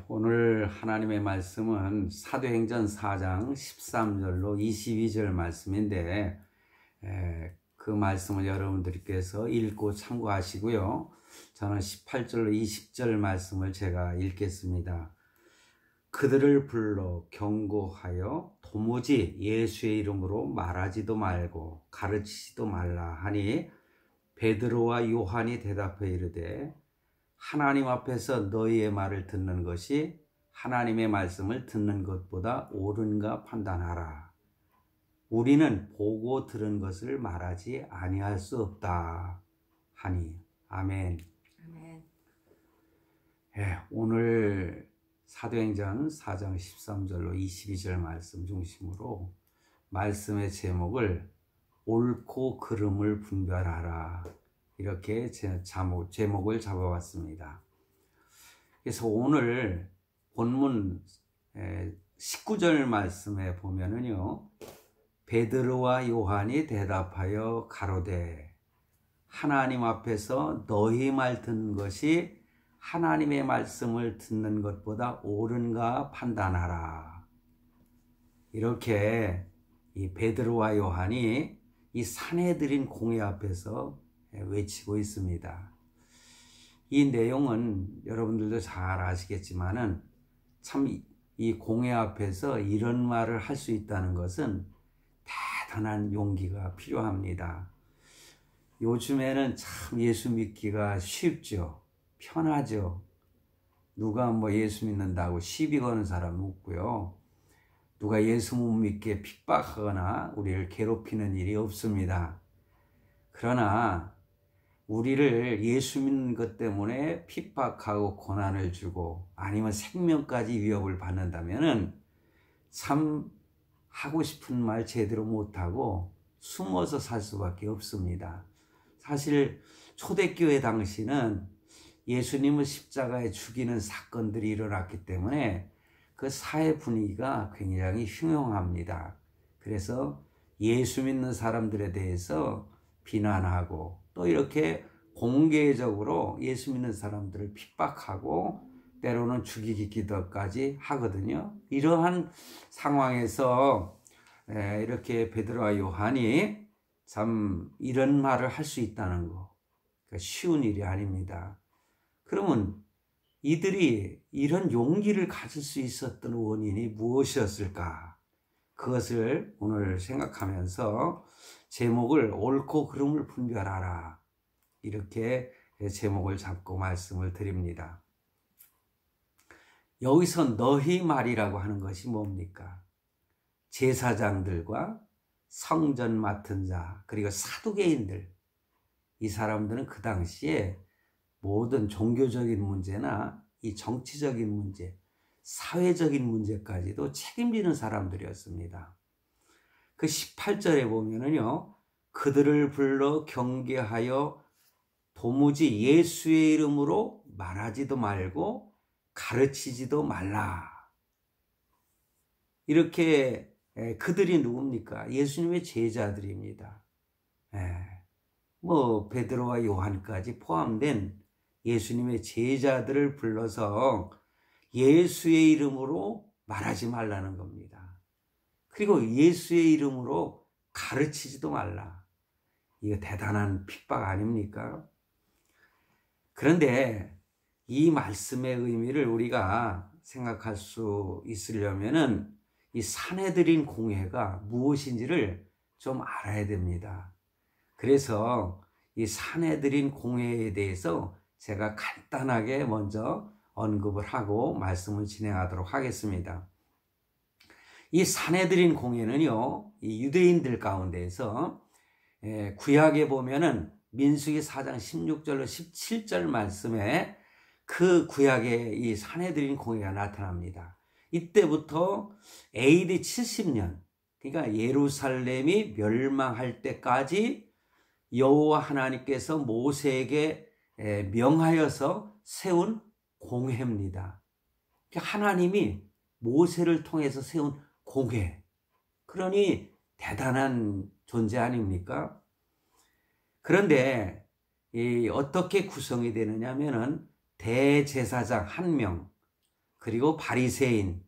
오늘 하나님의 말씀은 사도행전 4장 13절로 22절 말씀인데 그 말씀을 여러분들께서 읽고 참고하시고요. 저는 18절로 20절 말씀을 제가 읽겠습니다. 그들을 불러 경고하여 도무지 예수의 이름으로 말하지도 말고 가르치지도 말라 하니 베드로와 요한이 대답해 이르되 하나님 앞에서 너희의 말을 듣는 것이 하나님의 말씀을 듣는 것보다 옳은가 판단하라. 우리는 보고 들은 것을 말하지 아니할 수 없다 하니. 아멘. 아멘. 오늘 사도행전 4장 13절로 22절 말씀 중심으로 말씀의 제목을 옳고 그름을 분별하라, 이렇게 제목을 잡아봤습니다. 그래서 오늘 본문 19절 말씀에 보면은요, 베드로와 요한이 대답하여 가로되 하나님 앞에서 너희 말 듣는 것이 하나님의 말씀을 듣는 것보다 옳은가 판단하라. 이렇게 이 베드로와 요한이 이 산헤드린 공회 앞에서 외치고 있습니다. 이 내용은 여러분들도 잘 아시겠지만은 참 이 공회 앞에서 이런 말을 할 수 있다는 것은 대단한 용기가 필요합니다. 요즘에는 참 예수 믿기가 쉽죠. 편하죠. 누가 예수 믿는다고 시비 거는 사람 없고요. 누가 예수 못 믿게 핍박하거나 우리를 괴롭히는 일이 없습니다. 그러나 우리를 예수 믿는 것 때문에 핍박하고 고난을 주고 아니면 생명까지 위협을 받는다면은 참 하고 싶은 말 제대로 못하고 숨어서 살 수밖에 없습니다. 사실 초대교회 당시는 예수님을 십자가에 죽이는 사건들이 일어났기 때문에 그 사회 분위기가 굉장히 흉흉합니다. 그래서 예수 믿는 사람들에 대해서 비난하고 또 이렇게 공개적으로 예수 믿는 사람들을 핍박하고 때로는 죽이기까지 하거든요. 이러한 상황에서 이렇게 베드로와 요한이 참 이런 말을 할 수 있다는 거, 쉬운 일이 아닙니다. 그러면 이들이 이런 용기를 가질 수 있었던 원인이 무엇이었을까? 그것을 오늘 생각하면서 제목을 옳고 그름을 분별하라, 이렇게 제목을 잡고 말씀을 드립니다. 여기서 너희 말이라고 하는 것이 뭡니까? 제사장들과 성전 맡은 자, 그리고 사두개인들, 이 사람들은 그 당시에 모든 종교적인 문제나 이 정치적인 문제, 사회적인 문제까지도 책임지는 사람들이었습니다. 그 18절에 보면은요, 그들을 불러 경계하여 도무지 예수의 이름으로 말하지도 말고 가르치지도 말라. 이렇게 그들이 누굽니까? 예수님의 제자들입니다. 베드로와 요한까지 포함된 예수님의 제자들을 불러서 예수의 이름으로 말하지 말라는 겁니다. 그리고 예수의 이름으로 가르치지도 말라. 이거 대단한 핍박 아닙니까? 그런데 이 말씀의 의미를 우리가 생각할 수 있으려면은 이 산헤드린 공회가 무엇인지를 좀 알아야 됩니다. 그래서 이 산헤드린 공회에 대해서 제가 간단하게 먼저 언급을 하고 말씀을 진행하도록 하겠습니다. 이 산헤드린 공회는요, 이 유대인들 가운데에서 구약에 보면은 민수기 4장 16절로 17절 말씀에 그 구약의 이 산헤드린 공회가 나타납니다. 이때부터 AD 70년, 그러니까 예루살렘이 멸망할 때까지 여호와 하나님께서 모세에게 명하여서 세운 공회입니다. 하나님이 모세를 통해서 세운 공회, 그러니 대단한 존재 아닙니까? 그런데 어떻게 구성이 되느냐 하면은 대제사장 1명, 그리고 바리새인,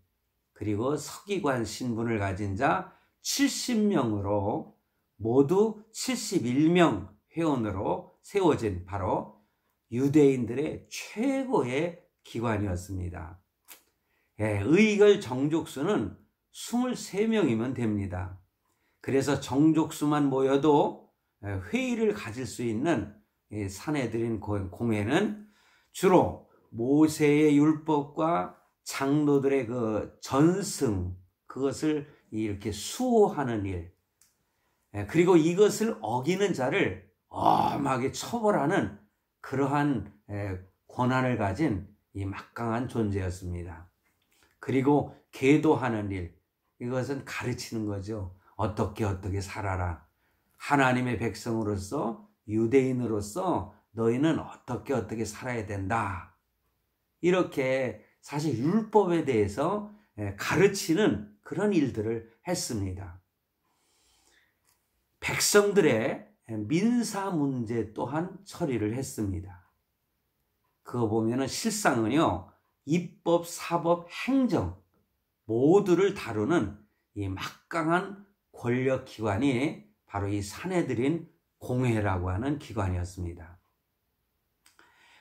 그리고 서기관 신분을 가진 자 70명으로 모두 71명 회원으로 세워진 바로 유대인들의 최고의 기관이었습니다. 의결 정족수는 23명이면 됩니다. 그래서 정족수만 모여도 회의를 가질 수 있는 산헤드린 공회는 주로 모세의 율법과 장로들의 그 전승, 그것을 이렇게 수호하는 일, 그리고 이것을 어기는 자를 엄하게 처벌하는 그러한 권한을 가진 이 막강한 존재였습니다. 그리고 계도하는 일, 이것은 가르치는 거죠. 어떻게 살아라. 하나님의 백성으로서, 유대인으로서 너희는 어떻게 살아야 된다. 이렇게 사실 율법에 대해서 가르치는 그런 일들을 했습니다. 백성들의 민사 문제 또한 처리를 했습니다. 그거 보면은 실상은요, 입법, 사법, 행정 모두를 다루는 이 막강한 권력 기관이 바로 이 산헤드린 공회라고 하는 기관이었습니다.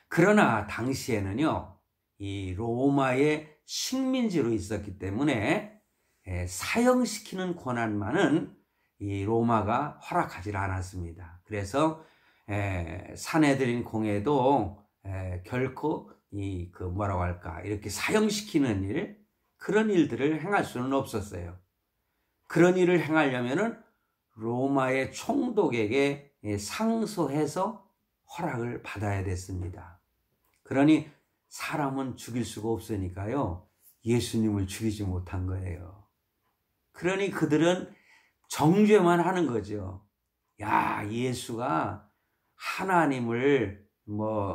그러나 당시에는요, 이 로마의 식민지로 있었기 때문에 사형시키는 권한만은 이 로마가 허락하지 않았습니다. 그래서 산헤드린 공회도 결코 뭐라고 할까, 이렇게 사형시키는 일, 그런 일들을 행할 수는 없었어요. 그런 일을 행하려면은 로마의 총독에게 상소해서 허락을 받아야 됐습니다. 그러니 사람은 죽일 수가 없으니까요, 예수님을 죽이지 못한 거예요. 그러니 그들은 정죄만 하는 거죠. 야, 예수가 하나님을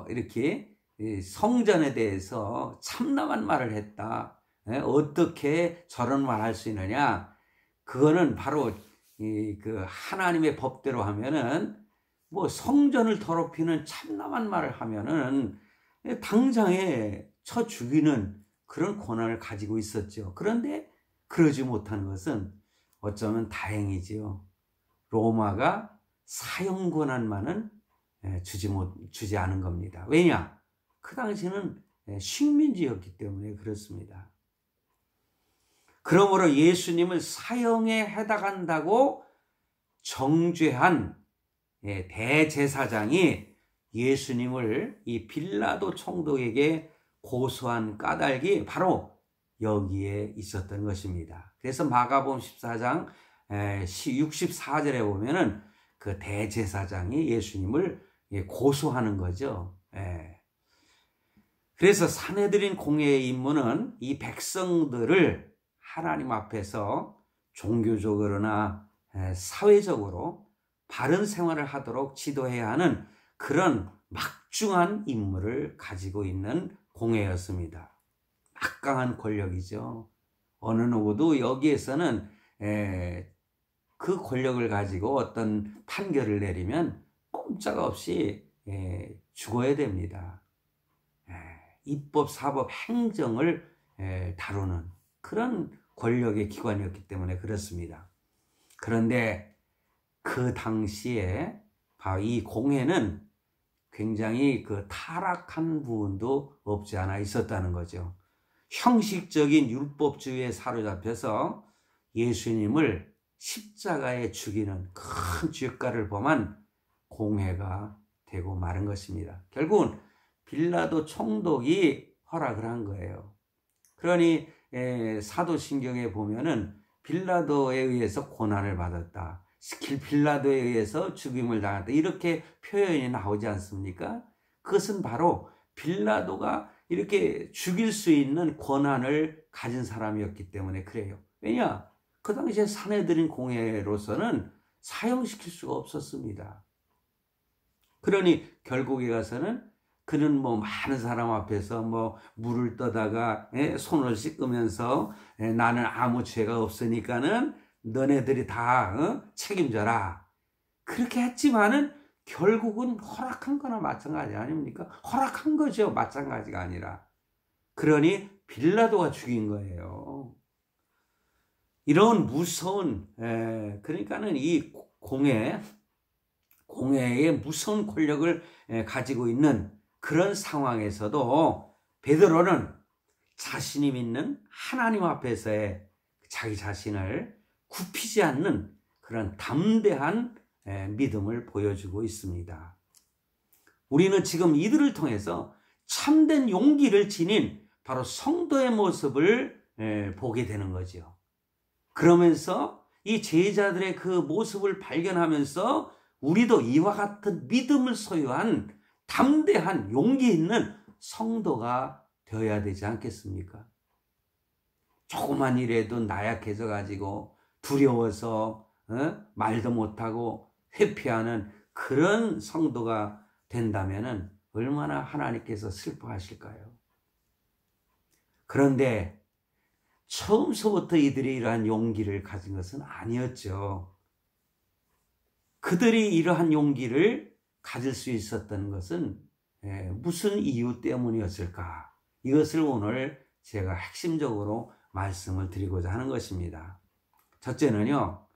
이렇게 성전에 대해서 참담한 말을 했다. 어떻게 저런 말 할 수 있느냐? 그거는 바로 그 하나님의 법대로 하면은 성전을 더럽히는 참담한 말을 하면은 당장에 쳐 죽이는 그런 권한을 가지고 있었죠. 그런데 그러지 못한 것은 어쩌면 다행이지요. 로마가 사형 권한만은 주지 않은 겁니다. 왜냐? 그 당시는 식민지였기 때문에 그렇습니다. 그러므로 예수님을 사형에 해당한다고 정죄한 대제사장이 예수님을 이 빌라도 총독에게 고소한 까닭이 바로 여기에 있었던 것입니다. 그래서 마가복음 14장 64절에 보면은 그 대제사장이 예수님을 고소하는 거죠. 그래서 산헤드린 공회의 임무는 이 백성들을 하나님 앞에서 종교적으로나 사회적으로 바른 생활을 하도록 지도해야 하는 그런 막중한 임무를 가지고 있는 공회였습니다. 막강한 권력이죠. 어느 누구도 여기에서는 그 권력을 가지고 어떤 판결을 내리면 꼼짝없이 죽어야 됩니다. 입법, 사법, 행정을 다루는 그런 권력의 기관이었기 때문에 그렇습니다. 그런데 그 당시에 바로 이 공회는 굉장히 그 타락한 부분도 없지 않아 있었다는 거죠. 형식적인 율법주의에 사로잡혀서 예수님을 십자가에 죽이는 큰 죄가를 범한 공회가 되고 마른 것입니다. 결국은 빌라도 총독이 허락을 한 거예요. 그러니 사도신경에 보면은 빌라도에 의해서 고난을 받았다. 빌라도에 의해서 죽임을 당했다. 이렇게 표현이 나오지 않습니까? 그것은 바로 빌라도가 이렇게 죽일 수 있는 권한을 가진 사람이었기 때문에 그래요. 왜냐? 그 당시에 산헤드린 공회로서는 사형시킬 수가 없었습니다. 그러니 결국에 가서는 그는 많은 사람 앞에서 물을 떠다가 손을 씻으면서 나는 아무 죄가 없으니까는 너네들이 다 책임져라. 그렇게 했지만은 결국은 허락한 거나 마찬가지 아닙니까? 허락한 거죠. 마찬가지가 아니라. 그러니 빌라도가 죽인 거예요. 이런 무서운, 그러니까는 이 공회의 무서운 권력을 가지고 있는 그런 상황에서도 베드로는 자신이 믿는 하나님 앞에서의 자기 자신을 굽히지 않는 그런 담대한 믿음을 보여주고 있습니다. 우리는 지금 이들을 통해서 참된 용기를 지닌 바로 성도의 모습을 보게 되는 거죠. 그러면서 이 제자들의 그 모습을 발견하면서 우리도 이와 같은 믿음을 소유한 담대한 용기 있는 성도가 되어야 되지 않겠습니까? 조그만 일에도 나약해져 가지고 두려워서 말도 못하고 회피하는 그런 성도가 된다면 얼마나 하나님께서 슬퍼하실까요? 그런데 처음서부터 이들이 이러한 용기를 가진 것은 아니었죠. 그들이 이러한 용기를 가질 수 있었던 것은 무슨 이유 때문이었을까? 이것을 오늘 제가 핵심적으로 말씀을 드리고자 하는 것입니다. 첫째는요,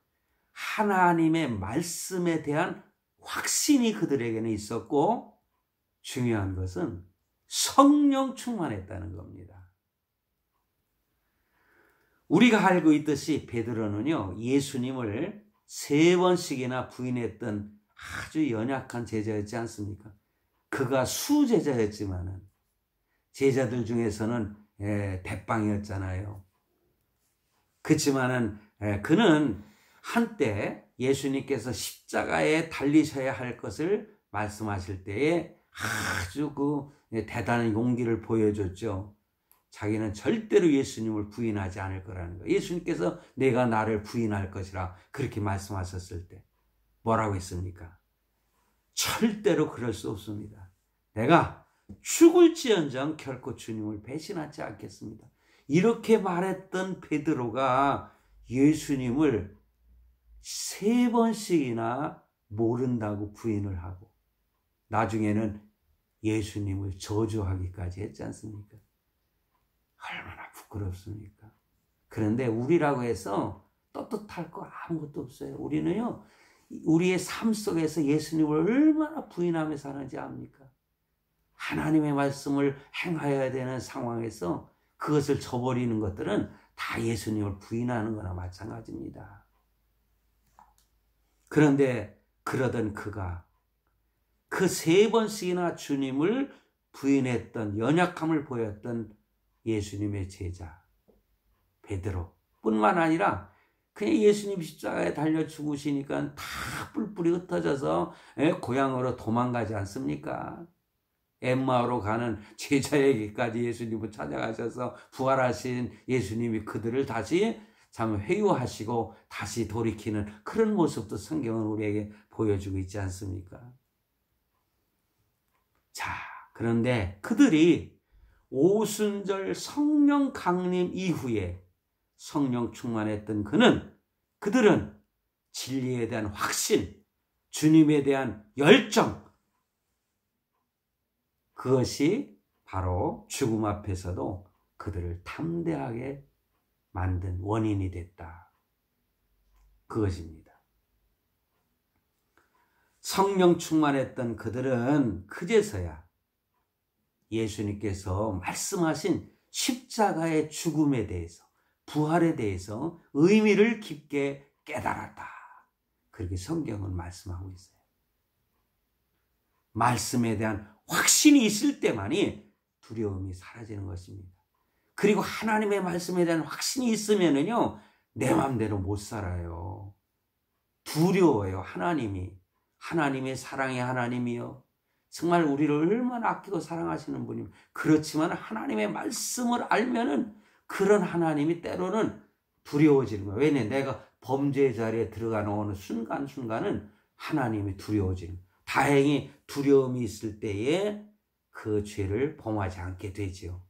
하나님의 말씀에 대한 확신이 그들에게는 있었고, 중요한 것은 성령 충만했다는 겁니다. 우리가 알고 있듯이 베드로는요, 예수님을 3번씩이나 부인했던 아주 연약한 제자였지 않습니까? 그가 수제자였지만은 제자들 중에서는 대빵이었잖아요. 그렇지만은 그는 한때 예수님께서 십자가에 달리셔야 할 것을 말씀하실 때에 아주 그 대단한 용기를 보여줬죠. 자기는 절대로 예수님을 부인하지 않을 거라는 거예요. 예수님께서 내가 나를 부인할 것이라 그렇게 말씀하셨을 때 뭐라고 했습니까? 절대로 그럴 수 없습니다. 내가 죽을지언정 결코 주님을 배신하지 않겠습니다. 이렇게 말했던 베드로가 예수님을 3번씩이나 모른다고 부인을 하고 나중에는 예수님을 저주하기까지 했지 않습니까? 얼마나 부끄럽습니까? 그런데 우리라고 해서 떳떳할 거 아무것도 없어요. 우리는요, 우리의 삶 속에서 예수님을 얼마나 부인하며 사는지 압니까? 하나님의 말씀을 행하여야 되는 상황에서 그것을 저버리는 것들은 다 예수님을 부인하는 거나 마찬가지입니다. 그런데 그러던 그가 그 3번씩이나 주님을 부인했던, 연약함을 보였던 예수님의 제자 베드로 뿐만 아니라 그냥 예수님 십자가에 달려 죽으시니까 다 뿔뿔이 흩어져서 고향으로 도망가지 않습니까? 엠마오로 가는 제자에게까지 예수님을 찾아가셔서 부활하신 예수님이 그들을 다시 참 회유하시고 다시 돌이키는 그런 모습도 성경은 우리에게 보여주고 있지 않습니까? 자, 그런데 그들이 오순절 성령 강림 이후에 성령 충만했던 그들은 진리에 대한 확신, 주님에 대한 열정, 그것이 바로 죽음 앞에서도 그들을 담대하게 만든 원인이 됐다. 그것입니다. 성령 충만했던 그들은 그제서야 예수님께서 말씀하신 십자가의 죽음에 대해서, 부활에 대해서 의미를 깊게 깨달았다. 그렇게 성경은 말씀하고 있어요. 말씀에 대한 확신이 있을 때만이 두려움이 사라지는 것입니다. 그리고 하나님의 말씀에 대한 확신이 있으면은요, 내 마음대로 못 살아요. 두려워요, 하나님의 사랑의 하나님이요. 정말 우리를 얼마나 아끼고 사랑하시는 분이면, 그렇지만 하나님의 말씀을 알면은 그런 하나님이 때로는 두려워지는 거예요. 왜냐하면 내가 범죄의 자리에 들어가는 어느 순간순간은 하나님이 두려워지는 거예요. 다행히 두려움이 있을 때에 그 죄를 범하지 않게 되지요.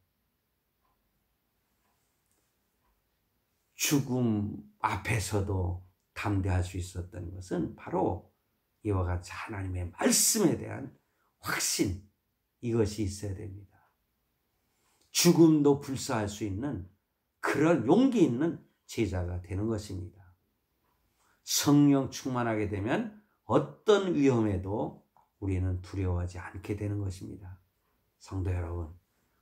죽음 앞에서도 담대할 수 있었던 것은 바로 이와 같이 하나님의 말씀에 대한 확신, 이것이 있어야 됩니다. 죽음도 불사할 수 있는 그런 용기 있는 제자가 되는 것입니다. 성령 충만하게 되면 어떤 위험에도 우리는 두려워하지 않게 되는 것입니다. 성도 여러분,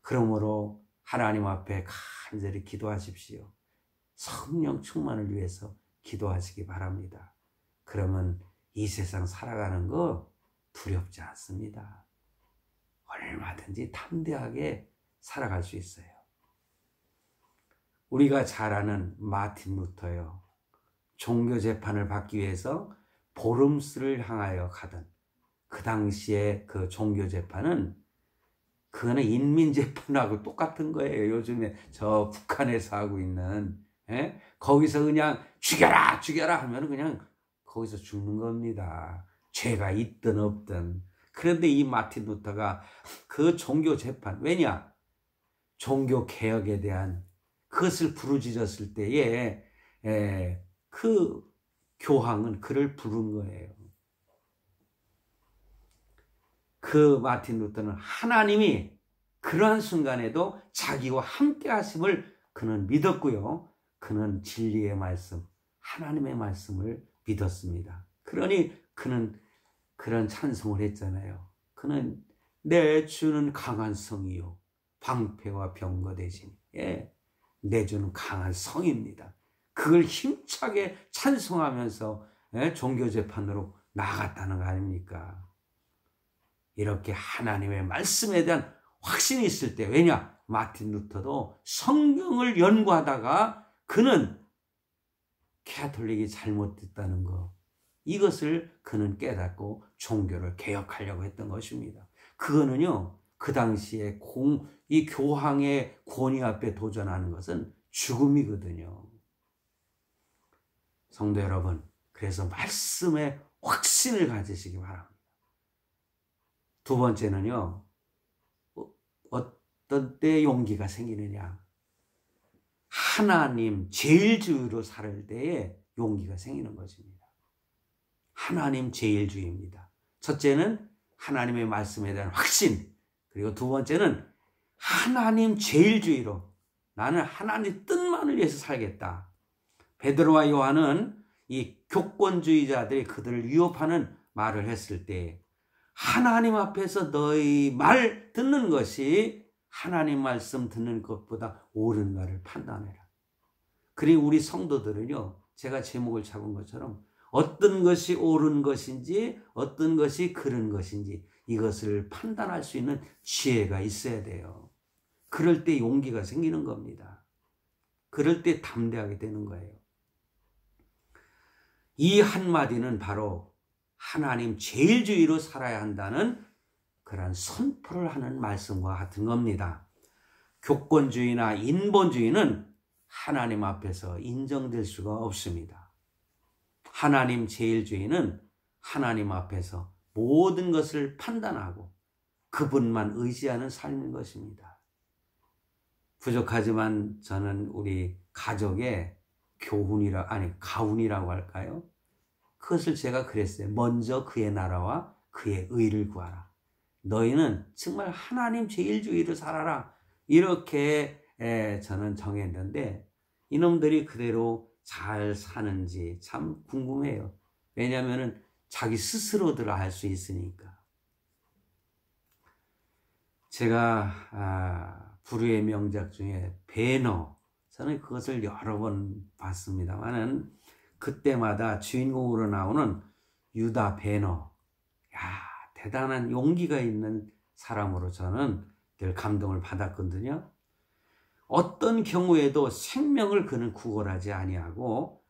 그러므로 하나님 앞에 간절히 기도하십시오. 성령 충만을 위해서 기도하시기 바랍니다. 그러면 이 세상 살아가는 거 두렵지 않습니다. 얼마든지 담대하게 살아갈 수 있어요. 우리가 잘 아는 마틴 루터요. 종교 재판을 받기 위해서 보름스를 향하여 가던 그 당시에 그 종교 재판은 그거는 인민 재판하고 똑같은 거예요. 요즘에 저 북한에서 하고 있는 거기서 그냥 죽여라 죽여라 하면 그냥 거기서 죽는 겁니다. 죄가 있든 없든. 그런데 이 마틴 루터가 그 종교 재판, 왜냐? 종교 개혁에 대한 그것을 부르짖었을 때에 그 교황은 그를 부른 거예요. 그 마틴 루터는 하나님이 그러한 순간에도 자기와 함께 하심을 그는 믿었고요. 그는 진리의 말씀, 하나님의 말씀을 믿었습니다. 그러니 그는 그런 찬송을 했잖아요. 그는 내 주는 강한 성이요 방패와 병거 대신 내 주는 강한 성입니다. 그걸 힘차게 찬송하면서 종교 재판으로 나아갔다는 거 아닙니까? 이렇게 하나님의 말씀에 대한 확신이 있을 때, 왜냐? 마틴 루터도 성경을 연구하다가 그는 캐톨릭이 잘못됐다는 거, 이것을 그는 깨닫고 종교를 개혁하려고 했던 것입니다. 그거는요, 그 당시에 이 교황의 권위 앞에 도전하는 것은 죽음이거든요. 성도 여러분, 그래서 말씀에 확신을 가지시기 바랍니다. 두 번째는요, 어떤 때 용기가 생기느냐? 하나님 제일주의로 살 때에 용기가 생기는 것입니다. 하나님 제일주의입니다. 첫째는 하나님의 말씀에 대한 확신, 그리고 두 번째는 하나님 제일주의로 나는 하나님 뜻만을 위해서 살겠다. 베드로와 요한은 이 교권주의자들이 그들을 위협하는 말을 했을 때 하나님 앞에서 너희 말 듣는 것이 하나님 말씀 듣는 것보다 옳은가를 판단해라. 그리고 우리 성도들은요, 제가 제목을 잡은 것처럼 어떤 것이 옳은 것인지 어떤 것이 그른 것인지 이것을 판단할 수 있는 지혜가 있어야 돼요. 그럴 때 용기가 생기는 겁니다. 그럴 때 담대하게 되는 거예요. 이 한마디는 바로 하나님 제일주의로 살아야 한다는 그런 선포를 하는 말씀과 같은 겁니다. 교권주의나 인본주의는 하나님 앞에서 인정될 수가 없습니다. 하나님 제일주의는 하나님 앞에서 모든 것을 판단하고 그분만 의지하는 삶인 것입니다. 부족하지만 저는 우리 가족의 가훈이라고 할까요? 그것을 제가 그랬어요. 먼저 그의 나라와 그의 의를 구하라. 너희는 정말 하나님 제일주의를 살아라. 이렇게 저는 정했는데 이놈들이 그대로 잘 사는지 참 궁금해요. 왜냐하면 자기 스스로들 알 수 있으니까. 제가 불후의 명작 중에 배너, 저는 그것을 여러 번 봤습니다만은 그때마다 주인공으로 나오는 유다 배너, 대단한 용기가 있는 사람으로 저는 늘 감동을 받았거든요. 어떤 경우에도 생명을 그는 구걸하지 아니하고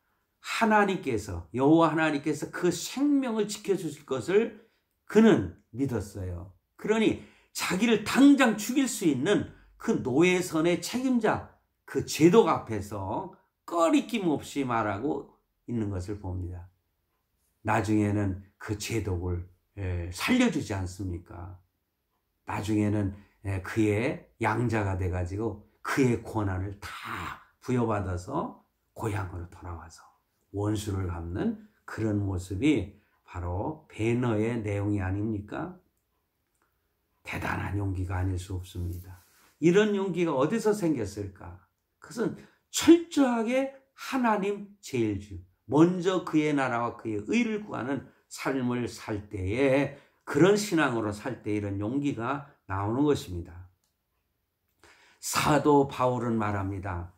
여호와 하나님께서 그 생명을 지켜주실 것을 그는 믿었어요. 그러니 자기를 당장 죽일 수 있는 그 노예선의 책임자, 그 제독 앞에서 꺼리낌 없이 말하고 있는 것을 봅니다. 나중에는 그 제독을 살려주지 않습니까? 나중에는 그의 양자가 돼가지고 그의 권한을 다 부여받아서 고향으로 돌아와서 원수를 갚는 그런 모습이 바로 배너의 내용이 아닙니까? 대단한 용기가 아닐 수 없습니다. 이런 용기가 어디서 생겼을까? 그것은 철저하게 하나님 제일주의, 먼저 그의 나라와 그의 의를 구하는 삶을 살 때에, 그런 신앙으로 살 때 이런 용기가 나오는 것입니다. 사도 바울은 말합니다.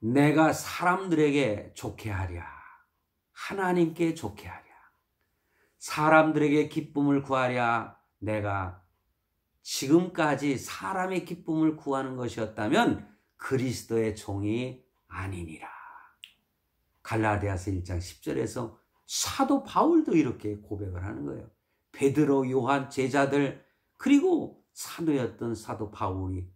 내가 사람들에게 좋게 하랴, 하나님께 좋게 하랴, 사람들에게 기쁨을 구하랴. 내가 지금까지 사람의 기쁨을 구하는 것이었다면 그리스도의 종이 아니니라. 갈라디아서 1장 10절에서 사도 바울도 이렇게 고백을 하는 거예요. 베드로, 요한, 제자들, 그리고 사도였던 사도 바울이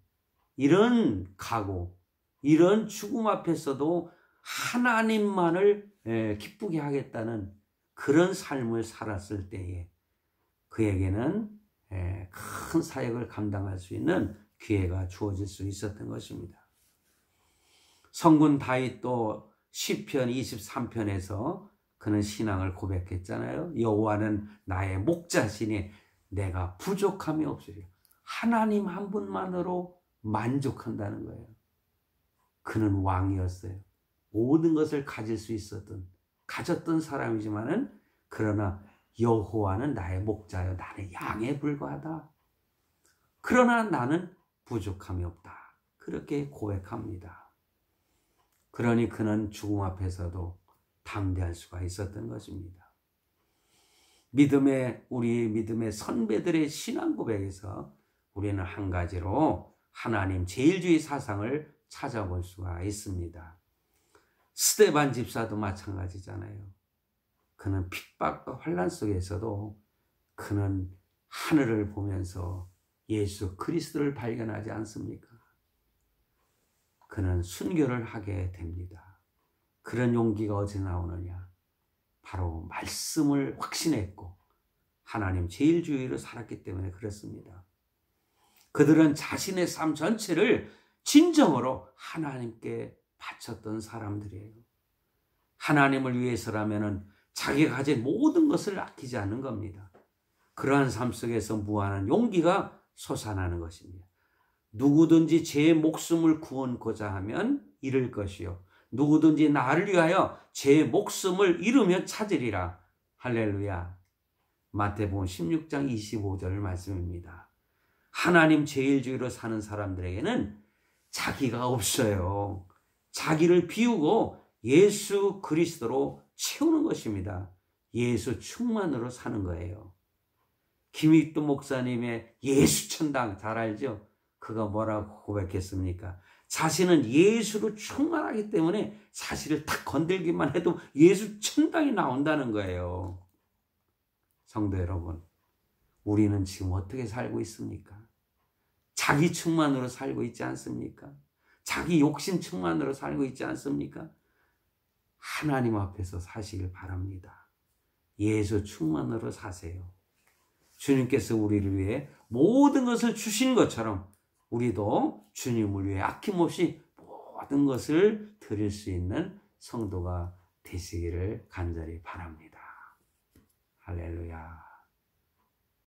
이런 각오, 이런 죽음 앞에서도 하나님만을 기쁘게 하겠다는 그런 삶을 살았을 때에 그에게는 큰 사역을 감당할 수 있는 기회가 주어질 수 있었던 것입니다. 성군 다윗도 시편 23편에서 그는 신앙을 고백했잖아요. 여호와는 나의 목자시니 내가 부족함이 없으리라. 하나님 한 분만으로 만족한다는 거예요. 그는 왕이었어요. 모든 것을 가졌던 사람이지만은, 그러나 여호와는 나의 목자여, 나는 양에 불과하다. 그러나 나는 부족함이 없다. 그렇게 고백합니다. 그러니 그는 죽음 앞에서도 담대할 수가 있었던 것입니다. 우리 믿음의 선배들의 신앙 고백에서 우리는 한 가지로 하나님 제일주의 사상을 찾아볼 수가 있습니다. 스데반 집사도 마찬가지잖아요. 그는 핍박과 환난 속에서도 그는 하늘을 보면서 예수 그리스도를 발견하지 않습니까? 그는 순교를 하게 됩니다. 그런 용기가 어디서 나오느냐? 바로 말씀을 확신했고 하나님 제일주의로 살았기 때문에 그렇습니다. 그들은 자신의 삶 전체를 진정으로 하나님께 바쳤던 사람들이에요. 하나님을 위해서라면 자기가 가진 모든 것을 아끼지 않는 겁니다. 그러한 삶 속에서 무한한 용기가 솟아나는 것입니다. 누구든지 제 목숨을 구원고자 하면 잃을 것이요, 누구든지 나를 위하여 제 목숨을 잃으면 찾으리라. 할렐루야. 마태복음 16장 25절 말씀입니다. 하나님 제일주의로 사는 사람들에게는 자기가 없어요. 자기를 비우고 예수 그리스도로 채우는 것입니다. 예수 충만으로 사는 거예요. 김익도 목사님의 예수 천당 잘 알죠? 그가 뭐라고 고백했습니까? 자신은 예수로 충만하기 때문에 사실을 딱 건들기만 해도 예수 천당이 나온다는 거예요. 성도 여러분, 우리는 지금 어떻게 살고 있습니까? 자기 충만으로 살고 있지 않습니까? 자기 욕심 충만으로 살고 있지 않습니까? 하나님 앞에서 사시길 바랍니다. 예수 충만으로 사세요. 주님께서 우리를 위해 모든 것을 주신 것처럼 우리도 주님을 위해 아낌없이 모든 것을 드릴 수 있는 성도가 되시기를 간절히 바랍니다. 할렐루야.